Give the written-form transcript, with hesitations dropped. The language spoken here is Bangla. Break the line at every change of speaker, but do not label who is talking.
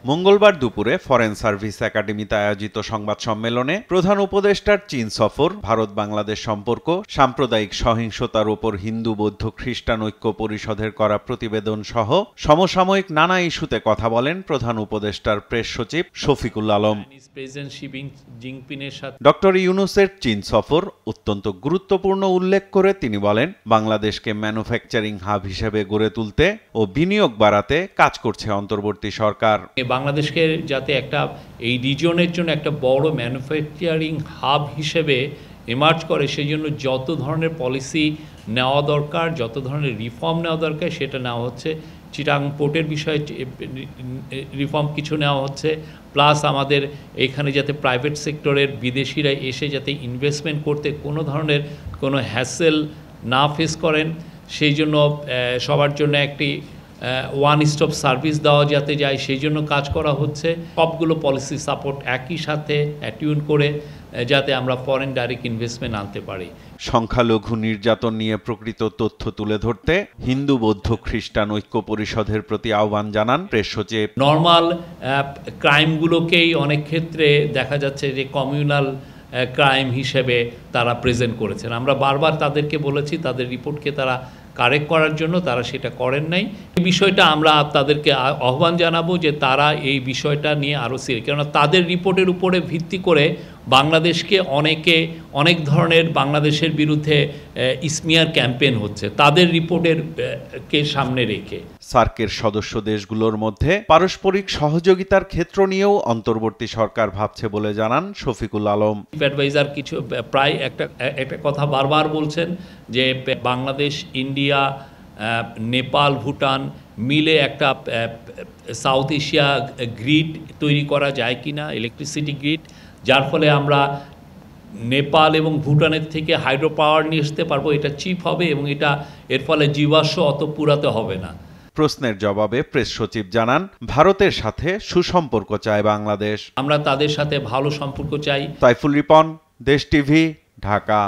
মঙ্গলবার দুপুরে ফরেন সার্ভিস একাডেমিতে আয়োজিত সংবাদ সম্মেলনে প্রধান উপদেষ্টার চীন সফর, ভারত বাংলাদেশ সম্পর্ক, সাম্প্রদায়িক সহিংসতার ওপর হিন্দু বৌদ্ধ খ্রিস্টান ঐক্য পরিষদের করা প্রতিবেদন সহ সমসাময়িক নানা ইস্যুতে কথা বলেন প্রধান উপদেষ্টার প্রেস সচিব শফিকুল আলম। ডক্টর ইউনূসের চীন সফর অত্যন্ত গুরুত্বপূর্ণ উল্লেখ করে তিনি বলেন, বাংলাদেশকে ম্যানুফ্যাকচারিং হাব হিসেবে গড়ে তুলতে ও বিনিয়োগ বাড়াতে কাজ করছে অন্তর্বর্তী সরকার।
বাংলাদেশকে যাতে এই রিজিয়নের জন্য একটা বড় ম্যানুফ্যাকচারিং হাব হিসেবে এমার্জ করে, সেই জন্য যত ধরনের পলিসি নেওয়া দরকার, যত ধরনের রিফর্ম নেওয়া দরকার সেটা নেওয়া হচ্ছে। চিটাং পোর্টের বিষয়ে রিফর্ম কিছু নেওয়া হচ্ছে, প্লাস আমাদের এখানে যাতে প্রাইভেট সেক্টরের বিদেশিরা এসে যাতে ইনভেস্টমেন্ট করতে কোনো হ্যাসেল না ফেস করেন, সেই জন্য সবার জন্য একটি ওয়ান স্টপ সার্ভিস দেওয়া যাতে যায় সেই জন্য কাজ করা হচ্ছে। সবগুলো পলিসি সাপোর্ট একই সাথে অ্যাটিউন করে যাতে আমরা ফরেন ডাইরেক্ট ইনভেস্টমেন্ট আনতে পারি।
সংখ্যালঘু নির্যাতন নিয়ে প্রকৃত তথ্য তুলে ধরতে হিন্দু বৌদ্ধ খ্রিস্টান ঐক্য পরিষদের প্রতি আহ্বান জানান প্রেস সচিব।
নর্মাল ক্রাইমগুলোকেই অনেক ক্ষেত্রে দেখা যাচ্ছে যে কমিউনাল ক্রাইম হিসেবে তারা প্রেজেন্ট করেছেন। আমরা বারবার তাদেরকে বলেছি তাদের রিপোর্টকে তারা কারেক্ট করার জন্য, তারা সেটা করেন নাই। এই বিষয়টা আমরা তাদেরকে আহ্বান জানাবো যে তারা এই বিষয়টা নিয়ে আরও সিরিয়াস, কেননা তাদের রিপোর্টের উপরে ভিত্তি করে বাংলাদেশকে অনেক ধরনের বাংলাদেশের বিরুদ্ধে ইসমিয়ার ক্যাম্পেইন হচ্ছে তাদের রিপোর্টের কে সামনে রেখে।
সার্কের সদস্য দেশগুলোর মধ্যে পারস্পরিক সহযোগিতার ক্ষেত্র নিয়েও অন্তর্বর্তী সরকার ভাবছে বলে জানান শফিকুল আলম।
অ্যাডভাইজার কিছু প্রায় একটা কথা বারবার বলছেন যে বাংলাদেশ, ইন্ডিয়া, নেপাল, ভুটান মিলে একটা সাউথ এশিয়া গ্রিড তৈরি করা যায় কিনা, ইলেকট্রিসিটি গ্রিড, যার ফলে আমরা নেপাল এবং ভুটানের থেকে হাইড্রো পাওয়ার নিয়ে আসতে পারবো। এটা চিপ হবে এবং এর ফলে জীবাশ্ম অত পুরাতে হবে না।
প্রশ্নের জবাবে প্রেস সচিব জানান, ভারতের সাথে সুসম্পর্ক চায় বাংলাদেশ।
আমরা তাদের সাথে ভালো সম্পর্ক চাই।
সাইফুল রিপন, দেশ টিভি, ঢাকা।